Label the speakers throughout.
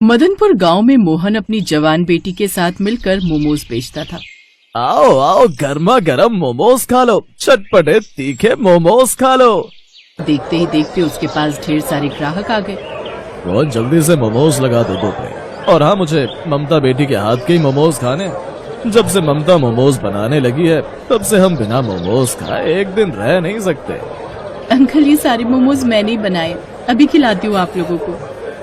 Speaker 1: मदनपुर गांव में मोहन अपनी जवान बेटी के साथ मिलकर मोमोज बेचता था।
Speaker 2: आओ आओ, गर्मा गर्म मोमोज खा लो, चटपटे तीखे मोमोज खा लो।
Speaker 1: देखते ही देखते उसके पास ढेर सारे ग्राहक आ गए।
Speaker 2: बहुत जल्दी से मोमोज लगा दो 2 प्लेट। और हाँ, मुझे ममता बेटी के हाथ के ही मोमोज खाने। जब से ममता मोमोज बनाने लगी है तब से हम बिना मोमोज खाए एक दिन रह नहीं सकते।
Speaker 1: अंकल, ये सारे मोमोज मैंने ही बनाए, अभी खिलाती हूँ आप लोगों को।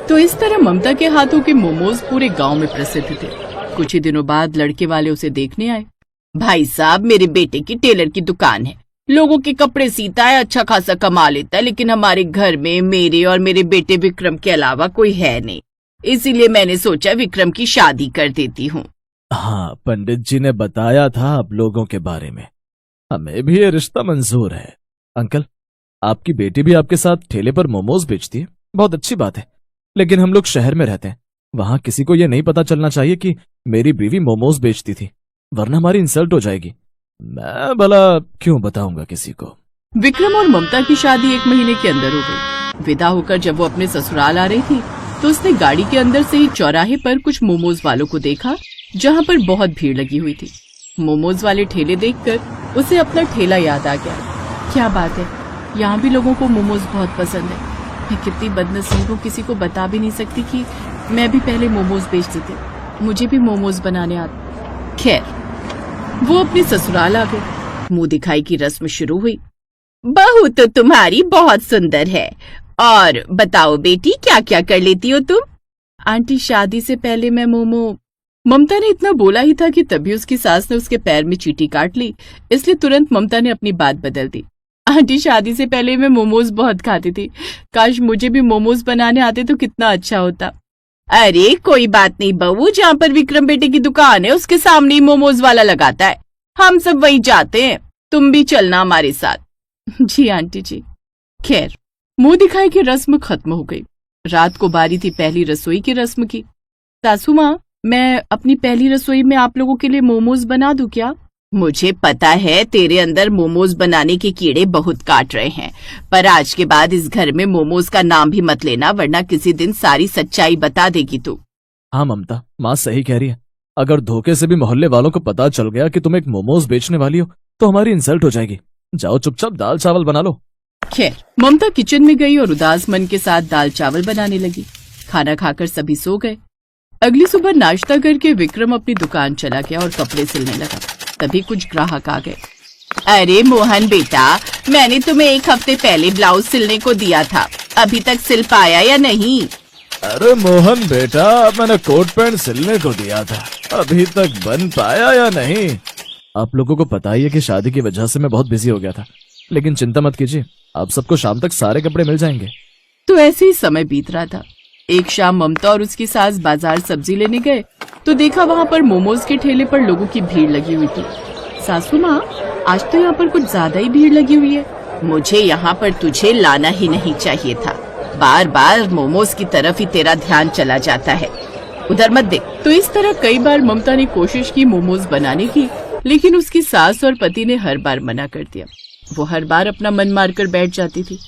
Speaker 1: तो इस तरह ममता के हाथों के मोमोज पूरे गांव में प्रसिद्ध थे। कुछ ही दिनों बाद लड़के वाले उसे देखने आए। भाई साहब, मेरे बेटे की टेलर की दुकान है, लोगों के कपड़े सीता है, अच्छा खासा कमा लेता है, लेकिन हमारे घर में मेरे और मेरे बेटे विक्रम के अलावा कोई है नहीं, इसीलिए मैंने सोचा विक्रम की शादी कर देती हूँ।
Speaker 2: हाँ, पंडित जी ने बताया था आप लोगों के बारे में, हमें भी ये रिश्ता मंजूर है। अंकल, आपकी बेटी भी आपके साथ ठेले पर मोमोज बेचती है, बहुत अच्छी बात है। लेकिन हम लोग शहर में रहते हैं, वहाँ किसी को ये नहीं पता चलना चाहिए कि मेरी बीवी मोमोज बेचती थी, वरना हमारी इंसल्ट हो जाएगी। मैं भला क्यों बताऊंगा किसी को।
Speaker 1: विक्रम और ममता की शादी 1 महीने के अंदर हो गई। विदा होकर जब वो अपने ससुराल आ रही थी तो उसने गाड़ी के अंदर से ही चौराहे पर कुछ मोमोज वालों को देखा, जहाँ पर बहुत भीड़ लगी हुई थी। मोमोज वाले ठेले देखकर उसे अपना ठेला याद आ गया। क्या बात है, यहाँ भी लोगों को मोमोज बहुत पसंद है। मैं कितनी बदनसीब हूँ, किसी को बता भी नहीं सकती कि मैं भी पहले मोमोज बेचती थी, मुझे भी मोमोज बनाने आते। खैर, वो अपने ससुराल आ गए। मुंह दिखाई की रस्म शुरू हुई। बहू तो तुम्हारी बहुत सुंदर है, और बताओ बेटी, क्या क्या कर लेती हो तुम? आंटी, शादी से पहले मैं ममता ने इतना बोला ही था कि तभी उसकी सास ने उसके पैर में चींटी काट ली, इसलिए तुरंत ममता ने अपनी बात बदल दी। आंटी, शादी से पहले मैं मोमोज बहुत खाती थी, काश मुझे भी मोमोज बनाने आते तो कितना अच्छा होता। अरे कोई बात नहीं बहू, जहाँ पर विक्रम बेटे की दुकान है उसके सामने ही मोमोज वाला लगाता है, हम सब वहीं जाते हैं, तुम भी चलना हमारे साथ। जी आंटी जी। खैर, मुंह दिखाई की रस्म खत्म हो गई। रात को बारी थी पहली रसोई की रस्म की। सासू माँ, मैं अपनी पहली रसोई में आप लोगों के लिए मोमोज बना दूं क्या? मुझे पता है तेरे अंदर मोमोज बनाने के कीड़े बहुत काट रहे हैं, पर आज के बाद इस घर में मोमोज का नाम भी मत लेना, वरना किसी दिन सारी सच्चाई बता देगी तू।
Speaker 2: हाँ ममता, माँ सही कह रही है। अगर धोखे से भी मोहल्ले वालों को पता चल गया कि तुम एक मोमोज बेचने वाली हो तो हमारी इंसल्ट हो जाएगी। जाओ चुपचाप दाल चावल बना लो।
Speaker 1: खैर, ममता किचन में गई और उदास मन के साथ दाल चावल बनाने लगी। खाना खाकर सभी सो गए। अगली सुबह नाश्ता करके विक्रम अपनी दुकान चला गया और कपड़े सिलने लगा। तभी कुछ ग्राहक आ गए। अरे मोहन बेटा, मैंने तुम्हें 1 हफ्ते पहले ब्लाउज सिलने को दिया था, अभी तक सिल पाया या नहीं?
Speaker 2: अरे मोहन बेटा, मैंने कोट पैंट सिलने को दिया था, अभी तक बन पाया या नहीं? आप लोगों को पता ही है कि शादी की वजह से मैं बहुत बिजी हो गया था, लेकिन चिंता मत कीजिए, आप सबको शाम तक सारे कपड़े मिल जाएंगे।
Speaker 1: तो ऐसे ही समय बीत रहा था। एक शाम ममता और उसकी सास बाजार सब्जी लेने गए तो देखा वहाँ पर मोमोज के ठेले पर लोगों की भीड़ लगी हुई थी। सासू माँ, आज तो यहाँ पर कुछ ज्यादा ही भीड़ लगी हुई है। मुझे यहाँ पर तुझे लाना ही नहीं चाहिए था, बार बार मोमोज की तरफ ही तेरा ध्यान चला जाता है, उधर मत देख। तो इस तरह कई बार ममता ने कोशिश की मोमोज बनाने की, लेकिन उसकी सास और पति ने हर बार मना कर दिया। वो हर बार अपना मन मारकर बैठ जाती थी।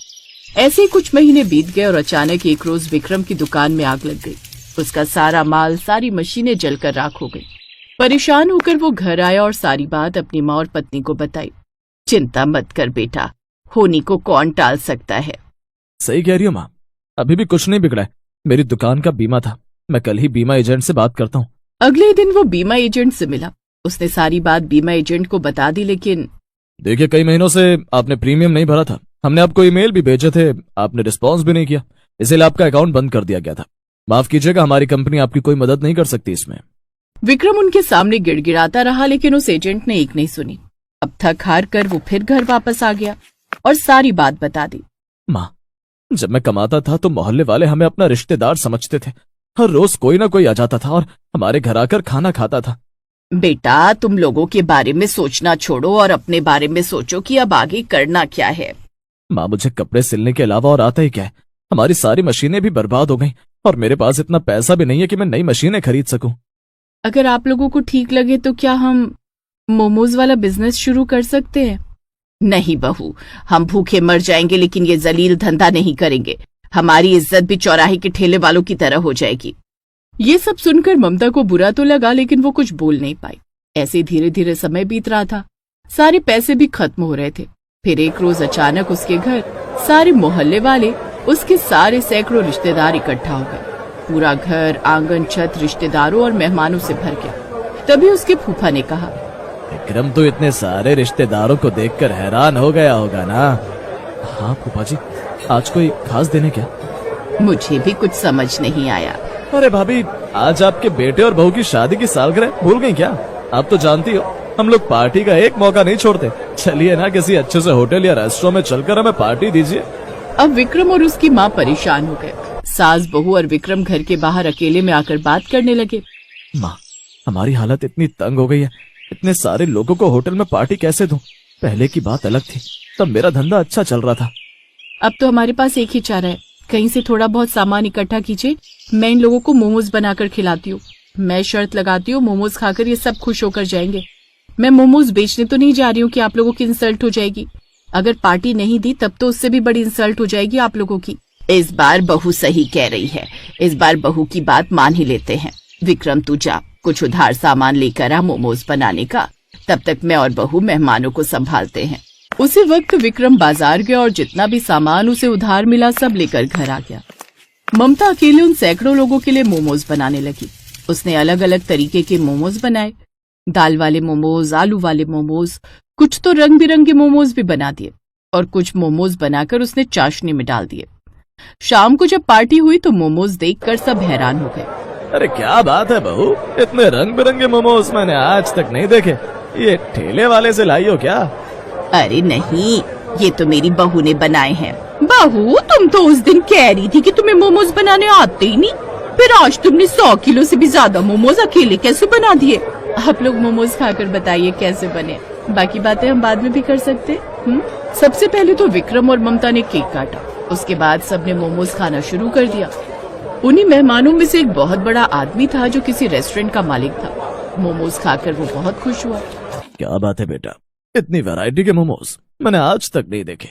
Speaker 1: ऐसे ही कुछ महीने बीत गए और अचानक एक रोज विक्रम की दुकान में आग लग गई। उसका सारा माल, सारी मशीनें जलकर राख हो गई। परेशान होकर वो घर आया और सारी बात अपनी माँ और पत्नी को बताई। चिंता मत कर बेटा, होनी को कौन टाल सकता है।
Speaker 2: सही कह रही हो माँ, अभी भी कुछ नहीं बिगड़ा है। मेरी दुकान का बीमा था, मैं कल ही बीमा एजेंट से बात करता हूँ।
Speaker 1: अगले दिन वो बीमा एजेंट से मिला। उसने सारी बात बीमा एजेंट को बता दी, लेकिन
Speaker 2: देखिए, कई महीनों से आपने प्रीमियम नहीं भरा था, हमने आपको ईमेल भी भेजे थे, आपने रिस्पॉन्स भी नहीं किया, इसीलिए आपका अकाउंट बंद कर दिया गया था। माफ कीजिएगा, हमारी कंपनी आपकी कोई मदद नहीं कर सकती इसमें।
Speaker 1: विक्रम उनके सामने गिड़गिड़ाता रहा, लेकिन उस एजेंट ने एक नहीं सुनी। अब थक हार कर वो फिर घर वापस आ गया और सारी बात बता दी।
Speaker 2: माँ, जब मैं कमाता था तो मोहल्ले वाले हमें अपना रिश्तेदार समझते थे। हर रोज कोई ना कोई आ जाता था और हमारे घर आकर खाना खाता था।
Speaker 1: बेटा, तुम लोगों के बारे में सोचना छोड़ो और अपने बारे में सोचो कि अब आगे करना क्या है।
Speaker 2: माँ, मुझे कपड़े सिलने के अलावा और आता ही क्या है? हमारी सारी मशीनें भी बर्बाद हो गईं और मेरे पास इतना पैसा भी नहीं है कि मैं नई मशीनें खरीद सकूं।
Speaker 1: अगर आप लोगों को ठीक लगे तो क्या हम मोमोज वाला बिजनेस शुरू कर सकते हैं? नहीं बहू, हम भूखे मर जाएंगे लेकिन ये जलील धंधा नहीं करेंगे। हमारी इज्जत भी चौराहे के ठेले वालों की तरह हो जाएगी। ये सब सुनकर ममता को बुरा तो लगा, लेकिन वो कुछ बोल नहीं पाई। ऐसे धीरे धीरे समय बीत रहा था। सारे पैसे भी खत्म हो रहे थे। फिर एक रोज अचानक उसके घर सारे मोहल्ले वाले, उसके सारे सैकड़ों रिश्तेदार इकट्ठा हो गए। पूरा घर, आंगन, छत रिश्तेदारों और मेहमानों से भर गया। तभी उसके फूफा ने कहा,
Speaker 2: विक्रम तो इतने सारे रिश्तेदारों को देखकर हैरान हो गया होगा ना? हाँ फूफा जी, आज कोई खास दिन है क्या?
Speaker 1: मुझे भी कुछ समझ नहीं आया।
Speaker 2: अरे भाभी, आज आपके बेटे और बहू की शादी की सालगिरह भूल गई क्या? आप तो जानती हो हम लोग पार्टी का एक मौका नहीं छोड़ते। चलिए ना, किसी अच्छे से होटल या रेस्टोरेंट में चलकर हमें पार्टी दीजिए।
Speaker 1: अब विक्रम और उसकी माँ परेशान हो गए। सास, बहू और विक्रम घर के बाहर अकेले में आकर बात करने लगे।
Speaker 2: माँ, हमारी हालत इतनी तंग हो गई है, इतने सारे लोगों को होटल में पार्टी कैसे दूं? पहले की बात अलग थी, तब मेरा धंधा अच्छा चल रहा था।
Speaker 1: अब तो हमारे पास एक ही चारा है, कहीं से थोड़ा बहुत सामान इकट्ठा कीजिए। मैं इन लोगों को मोमोज बनाकर खिलाती हूँ। मैं शर्त लगाती हूँ, मोमोज खाकर ये सब खुश होकर जाएंगे। मैं मोमोज बेचने तो नहीं जा रही हूँ कि आप लोगों की इंसल्ट हो जाएगी। अगर पार्टी नहीं दी तब तो उससे भी बड़ी इंसल्ट हो जाएगी आप लोगों की। इस बार बहू सही कह रही है, इस बार बहू की बात मान ही लेते हैं। विक्रम तू जा, कुछ उधार सामान लेकर आ मोमोज बनाने का। तब तक मैं और बहू मेहमानों को संभालते हैं। उसी वक्त विक्रम बाजार गया और जितना भी सामान उसे उधार मिला सब लेकर घर आ गया। ममता अकेले उन सैकड़ों लोगों के लिए मोमोज बनाने लगी। उसने अलग अलग तरीके के मोमोज बनाए, दाल वाले मोमोज, आलू वाले मोमोज, कुछ तो रंग बिरंगे मोमोज भी बना दिए और कुछ मोमोज बनाकर उसने चाशनी में डाल दिए। शाम को जब पार्टी हुई तो मोमोज देखकर सब हैरान हो गए।
Speaker 2: अरे क्या बात है बहू, इतने रंग बिरंगे मोमोज मैंने आज तक नहीं देखे। ये ठेले वाले से लाई हो क्या?
Speaker 1: अरे नहीं, ये तो मेरी बहू ने बनाए हैं। बहू, तुम तो उस दिन कह रही थी कि तुम्हें मोमोज बनाने आते ही नहीं, फिर आज तुमने 100 किलो से भी ज्यादा मोमोज अकेले कैसे बना दिए? आप लोग मोमोज खाकर बताइए कैसे बने, बाकी बातें हम बाद में भी कर सकते। सबसे पहले तो विक्रम और ममता ने केक काटा, उसके बाद सबने मोमोज खाना शुरू कर दिया। उन्हीं मेहमानों में से एक बहुत बड़ा आदमी था जो किसी रेस्टोरेंट का मालिक था। मोमोज खाकर वो बहुत खुश हुआ।
Speaker 2: क्या बात है बेटा, इतनी वैरायटी के मोमोज मैंने आज तक नहीं देखे।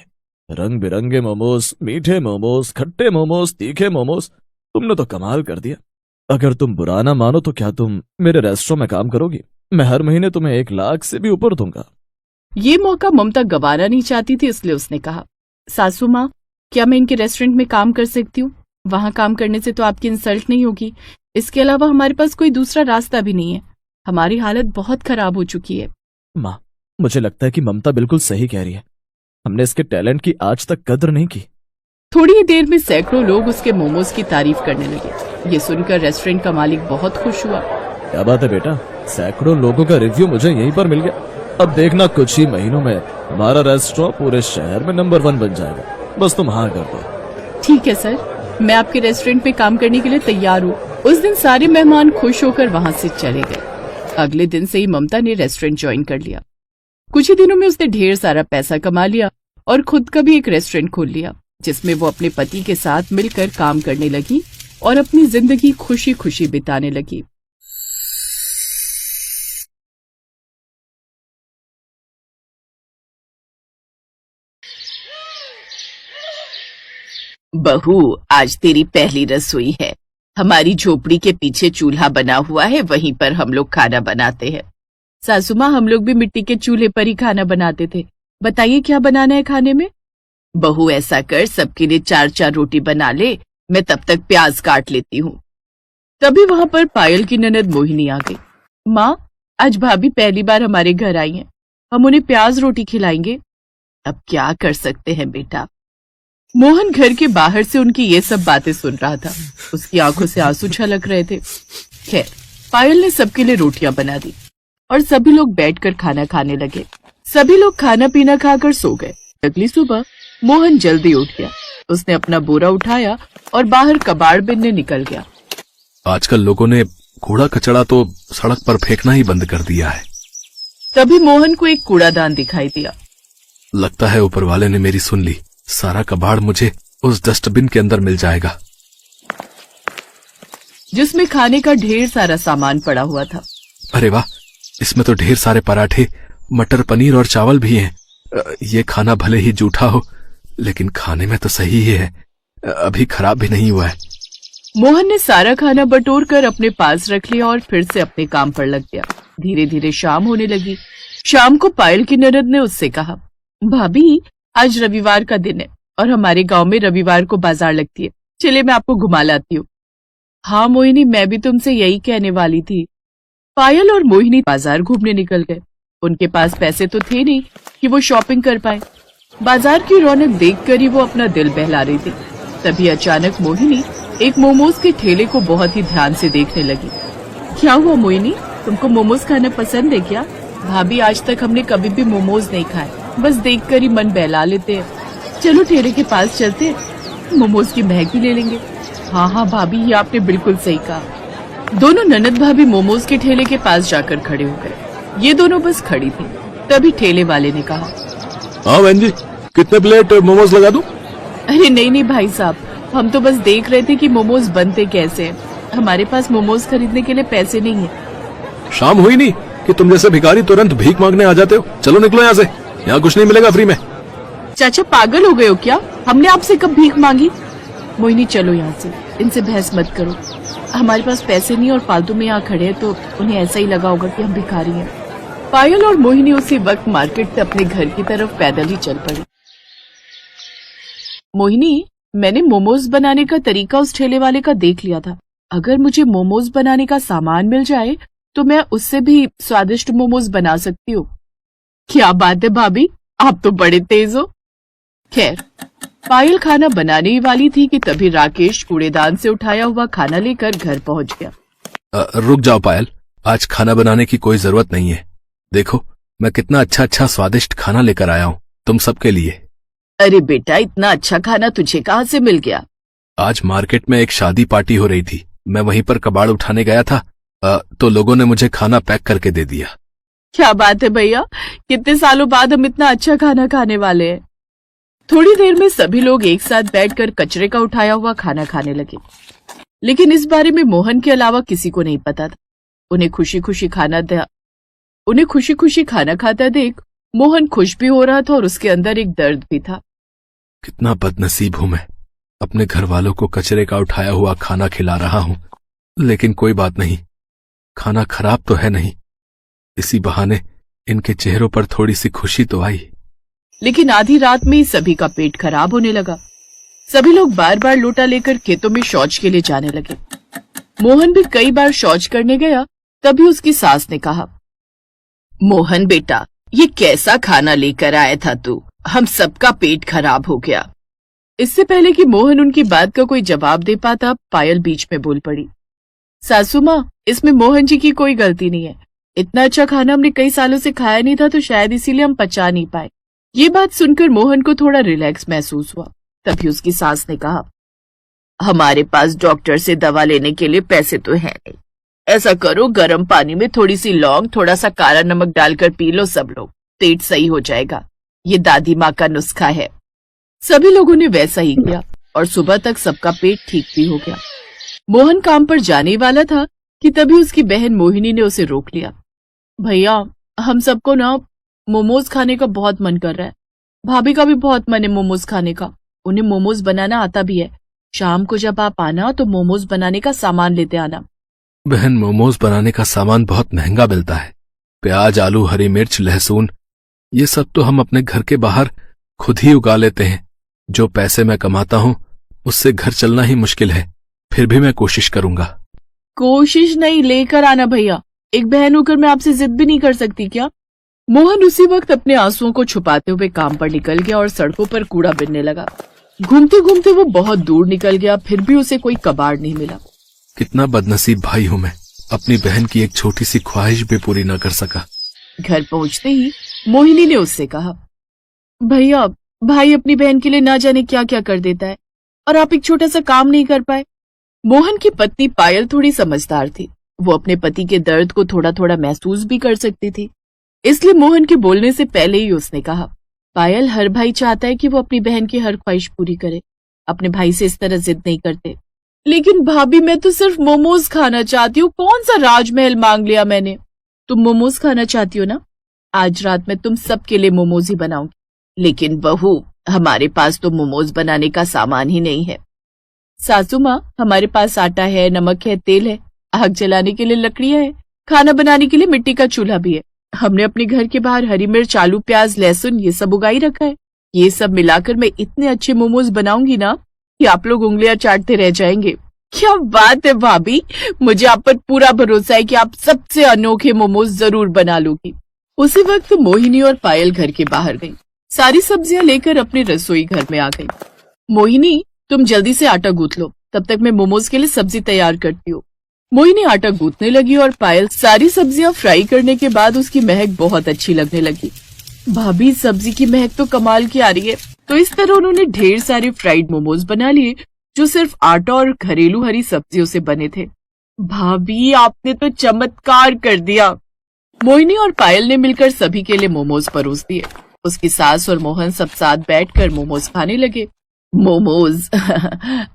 Speaker 2: रंग बिरंगे मोमोज, मीठे मोमोज, खट्टे मोमोज, तीखे मोमोज, तुमने तो कमाल कर दिया। अगर तुम बुरा ना मानो तो क्या तुम मेरे रेस्टोरेंट में काम करोगी? मैं हर महीने तुम्हें 1 लाख से भी ऊपर दूंगा।
Speaker 1: ये मौका ममता गंवाना नहीं चाहती थी, इसलिए उसने कहा, सासू माँ, क्या मैं इनके रेस्टोरेंट में काम कर सकती हूँ? वहाँ काम करने से तो आपकी इंसल्ट नहीं होगी। इसके अलावा हमारे पास कोई दूसरा रास्ता भी नहीं है। हमारी हालत बहुत खराब हो चुकी है।
Speaker 2: माँ, मुझे लगता है कि ममता बिल्कुल सही कह रही है। हमने इसके टैलेंट की आज तक कदर नहीं की।
Speaker 1: थोड़ी ही देर में सैकड़ों लोग उसके मोमोज की तारीफ करने लगे। ये सुनकर रेस्टोरेंट का मालिक बहुत खुश हुआ।
Speaker 2: क्या बात है बेटा, सैकड़ों लोगों का रिव्यू मुझे यहीं पर मिल गया। अब देखना कुछ ही महीनों में हमारा रेस्टोरेंट पूरे शहर में नंबर 1 बन जाएगा। बस तुम हाँ कर दो।
Speaker 1: ठीक है सर, मैं आपके रेस्टोरेंट में काम करने के लिए तैयार हूँ। उस दिन सारे मेहमान खुश होकर वहाँ से चले गए। अगले दिन से ही ममता ने रेस्टोरेंट ज्वाइन कर लिया। कुछ ही दिनों में उसने ढेर सारा पैसा कमा लिया और खुद का भी एक रेस्टोरेंट खोल लिया, जिसमें वो अपने पति के साथ मिलकर काम करने लगी और अपनी जिंदगी खुशी खुशी बिताने लगी। बहू, आज तेरी पहली रसोई है। हमारी झोपड़ी के पीछे चूल्हा बना हुआ है, वहीं पर हम लोग खाना बनाते हैं। सासू माँ, हम लोग भी मिट्टी के चूल्हे पर ही खाना बनाते थे। बताइए क्या बनाना है खाने में? बहू, ऐसा कर, सबके लिए 4-4 रोटी बना ले, मैं तब तक प्याज काट लेती हूँ। तभी वहां पर पायल की ननद मोहिनी आ गई। माँ, आज भाभी पहली बार हमारे घर आई हैं, हम उन्हें प्याज रोटी खिलाएंगे। अब क्या कर सकते हैं बेटा। मोहन घर के बाहर से उनकी ये सब बातें सुन रहा था। उसकी आंखों से आंसू छलक रहे थे। खैर, पायल ने सबके लिए रोटियां बना दी और सभी लोग बैठकर खाना खाने लगे। सभी लोग खाना पीना खाकर सो गए। अगली सुबह मोहन जल्दी उठ गया। उसने अपना बोरा उठाया और बाहर कबाड़ बिनने निकल गया।
Speaker 3: आजकल लोगों ने कूड़ा कचड़ा तो सड़क पर फेंकना ही बंद कर दिया है।
Speaker 1: तभी मोहन को एक कूड़ादान दिखाई दिया।
Speaker 3: लगता है ऊपर वाले ने मेरी सुन ली। सारा कबाड़ मुझे उस डस्टबिन के अंदर मिल जाएगा,
Speaker 1: जिसमें खाने का ढेर सारा सामान पड़ा हुआ था।
Speaker 3: अरे वाह, इसमें तो ढेर सारे पराठे, मटर पनीर और चावल भी हैं। ये खाना भले ही जूठा हो, लेकिन खाने में तो सही ही है। अभी खराब भी नहीं हुआ है।
Speaker 1: मोहन ने सारा खाना बटोर कर अपने पास रख लिया और फिर से अपने काम पर लग गया। धीरे धीरे शाम होने लगी। शाम को पायल की ननद ने उससे कहा, भाभी आज रविवार का दिन है और हमारे गांव में रविवार को बाजार लगती है, चलिए मैं आपको घुमा लाती हूँ। हाँ मोहिनी, मैं भी तुमसे यही कहने वाली थी। पायल और मोहिनी बाजार घूमने निकल गए। उनके पास पैसे तो थे नहीं कि वो शॉपिंग कर पाए। बाजार की रौनक देखकर ही वो अपना दिल बहला रही थी। तभी अचानक मोहिनी एक मोमोज के ठेले को बहुत ही ध्यान से देखने लगी। क्या हुआ मोहिनी, तुमको मोमोज खाना पसंद है क्या? भाभी आज तक हमने कभी भी मोमोज नहीं खाए, बस देखकर ही मन बहला लेते हैं। चलो ठेले के पास चलते हैं, मोमोज की महक ही ले लेंगे। हाँ हाँ भाभी, ये आपने बिल्कुल सही कहा। दोनों ननद भाभी मोमोज के ठेले के पास जाकर खड़े हो गए। ये दोनों बस खड़ी थी। तभी ठेले वाले ने कहा,
Speaker 3: हाँ बहन जी, कितने प्लेट मोमोज लगा दूं?
Speaker 1: अरे नहीं नहीं भाई साहब, हम तो बस देख रहे थे कि मोमोज बनते कैसे हैं। हमारे पास मोमोज खरीदने के लिए पैसे नहीं है।
Speaker 3: शाम हुई नहीं कि तुम जैसे भिखारी तुरंत भीख मांगने आ जाते हो। चलो निकलो यहाँ से, यहाँ कुछ नहीं मिलेगा फ्री में।
Speaker 1: चाचा पागल हो गए हो क्या? हमने आपसे कब भीख मांगी? मोहिनी चलो यहाँ से, इनसे बहस मत करो। हमारे पास पैसे नहीं और फालतू में यहाँ खड़े हैं तो उन्हें ऐसा ही लगा होगा कि हम भिखारी हैं। पायल और मोहिनी उसी वक्त मार्केट से अपने घर की तरफ पैदल ही चल पड़ी। मोहिनी, मैंने मोमोज बनाने का तरीका उस ठेले वाले का देख लिया था। अगर मुझे मोमोज बनाने का सामान मिल जाए तो मैं उससे भी स्वादिष्ट मोमोज बना सकती हूँ। क्या बात है भाभी, आप तो बड़े तेज हो। खैर, पायल खाना बनाने ही वाली थी कि तभी राकेश कूड़ेदान से उठाया हुआ खाना लेकर घर पहुंच गया।
Speaker 3: रुक जाओ पायल, आज खाना बनाने की कोई जरूरत नहीं है। देखो मैं कितना अच्छा स्वादिष्ट खाना लेकर आया हूँ तुम सबके लिए।
Speaker 1: अरे बेटा, इतना अच्छा खाना तुझे कहाँ से मिल गया?
Speaker 3: आज मार्केट में एक शादी पार्टी हो रही थी, मैं वहीं पर कबाड़ उठाने गया था, तो लोगों ने मुझे खाना पैक करके दे दिया।
Speaker 1: क्या बात है भैया, कितने सालों बाद हम इतना अच्छा खाना खाने वाले हैं। थोड़ी देर में सभी लोग एक साथ बैठकर कचरे का उठाया हुआ खाना खाने लगे। लेकिन इस बारे में मोहन के अलावा किसी को नहीं पता था। उन्हें खुशी खुशी खाना खाता देख मोहन खुश भी हो रहा था और उसके अंदर एक दर्द भी था।
Speaker 3: कितना बदनसीब हूं मैं, अपने घर वालों को कचरे का उठाया हुआ खाना खिला रहा हूं। लेकिन कोई बात नहीं, खाना खराब तो है नहीं, इसी बहाने इनके चेहरों पर थोड़ी सी खुशी तो आई।
Speaker 1: लेकिन आधी रात में ही सभी का पेट खराब होने लगा। सभी लोग बार बार लोटा लेकर खेतों में शौच के लिए जाने लगे। मोहन भी कई बार शौच करने गया। तभी उसकी सास ने कहा, मोहन बेटा, ये कैसा खाना लेकर आया था तू? हम सबका पेट खराब हो गया। इससे पहले कि मोहन उनकी बात का कोई जवाब दे पाता, पायल बीच में बोल पड़ी, सासू माँ, इसमें मोहन जी की कोई गलती नहीं है। इतना अच्छा खाना हमने कई सालों से खाया नहीं था तो शायद इसीलिए हम पचा नहीं पाए। ये बात सुनकर मोहन को थोड़ा रिलैक्स महसूस हुआ। तभी उसकी सास ने कहा, हमारे पास डॉक्टर से दवा लेने के लिए पैसे तो है नहीं। ऐसा करो, गर्म पानी में थोड़ी सी लौंग, थोड़ा सा काला नमक डालकर पी लो सब लोग, पेट सही हो जाएगा। ये दादी माँ का नुस्खा है। सभी लोगों ने वैसा ही किया और सुबह तक सबका पेट ठीक भी हो गया। मोहन काम पर जाने वाला था कि तभी उसकी बहन मोहिनी ने उसे रोक लिया। भैया, हम सबको ना मोमोज खाने का बहुत मन कर रहा है। भाभी का भी बहुत मन है मोमोज खाने का। उन्हें मोमोज बनाना आता भी है। शाम को जब आप आना तो मोमोज बनाने का सामान लेते आना।
Speaker 3: बहन, मोमोज बनाने का सामान बहुत महंगा मिलता है। प्याज, आलू, हरी मिर्च, लहसुन, ये सब तो हम अपने घर के बाहर खुद ही उगा लेते हैं। जो पैसे मैं कमाता हूँ उससे घर चलना ही मुश्किल है। फिर भी मैं कोशिश करूंगा।
Speaker 1: कोशिश नहीं, लेकर आना भैया। एक बहन होकर मैं आपसे जिद भी नहीं कर सकती क्या? मोहन उसी वक्त अपने आंसुओं को छुपाते हुए काम पर निकल गया और सड़कों पर कूड़ा बिनने लगा। घूमते घूमते वो बहुत दूर निकल गया, फिर भी उसे कोई कबाड़ नहीं मिला।
Speaker 3: कितना बदनसीब भाई हूं मैं, अपनी बहन की एक छोटी सी ख्वाहिश भी पूरी न कर सका।
Speaker 1: घर पहुंचते ही मोहिनी ने उससे कहा, भैया, भाई अपनी बहन के लिए ना जाने क्या क्या कर देता है और आप एक छोटा सा काम नहीं कर पाए। मोहन की पत्नी पायल थोड़ी समझदार थी। वो अपने पति के दर्द को थोड़ा थोड़ा महसूस भी कर सकती थी। इसलिए मोहन के बोलने से पहले ही उसने कहा, पायल, हर भाई चाहता है कि वो अपनी बहन की हर ख्वाहिश पूरी करे। अपने भाई से इस तरह जिद नहीं करते। लेकिन भाभी, मैं तो सिर्फ मोमोज खाना चाहती हूँ। कौन सा राजमहल मांग लिया मैंने? तुम मोमोज खाना चाहती हो ना? आज रात में तुम सबके लिए मोमोज ही बनाऊंगी। लेकिन बहू, हमारे पास तो मोमोज बनाने का सामान ही नहीं है। सासू माँ, हमारे पास आटा है, नमक है, तेल है, आग जलाने के लिए लकड़ियाँ है, खाना बनाने के लिए मिट्टी का चूल्हा भी है। हमने अपने घर के बाहर हरी मिर्च, आलू, प्याज, लहसुन ये सब उगाई रखा है। ये सब मिलाकर मैं इतने अच्छे मोमोज बनाऊंगी ना कि आप लोग उंगलियां चाटते रह जाएंगे। क्या बात है भाभी, मुझे आप पर पूरा भरोसा है कि आप सबसे अनोखे मोमोज जरूर बना लोगी। उसी वक्त मोहिनी और पायल घर के बाहर गई, सारी सब्जियां लेकर अपने रसोई घर में आ गई। मोहिनी, तुम जल्दी से आटा गूंथ लो, तब तक मैं मोमोज के लिए सब्जी तैयार करती हूँ। मोहिनी आटा गूंथने लगी और पायल सारी सब्जियां फ्राई करने के बाद उसकी महक बहुत अच्छी लगने लगी। भाभी, सब्जी की महक तो कमाल की आ रही है। तो इस तरह उन्होंने ढेर सारे फ्राइड मोमोज बना लिए जो सिर्फ आटा और घरेलू हरी सब्जियों से बने थे। भाभी, आपने तो चमत्कार कर दिया। मोहिनी और पायल ने मिलकर सभी के लिए मोमोज परोस दिए। उसकी सास और मोहन सब साथ बैठकर मोमोज खाने लगे। मोमोज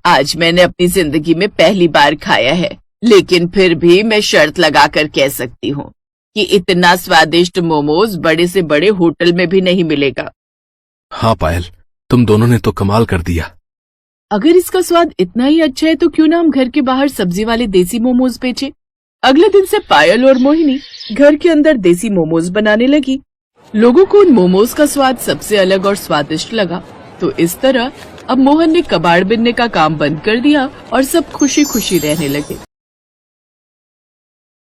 Speaker 1: आज मैंने अपनी जिंदगी में पहली बार खाया है, लेकिन फिर भी मैं शर्त लगाकर कह सकती हूँ कि इतना स्वादिष्ट मोमोज बड़े से बड़े होटल में भी नहीं मिलेगा।
Speaker 3: हाँ पायल, तुम दोनों ने तो कमाल कर दिया।
Speaker 1: अगर इसका स्वाद इतना ही अच्छा है तो क्यों ना हम घर के बाहर सब्जी वाले देसी मोमोज बेचें। अगले दिन से पायल और मोहिनी घर के अंदर देसी मोमोज बनाने लगी। लोगों को उन मोमोज का स्वाद सबसे अलग और स्वादिष्ट लगा। तो इस तरह अब मोहन ने कबाड़ बिनने का काम बंद कर दिया और सब खुशी खुशी रहने लगे।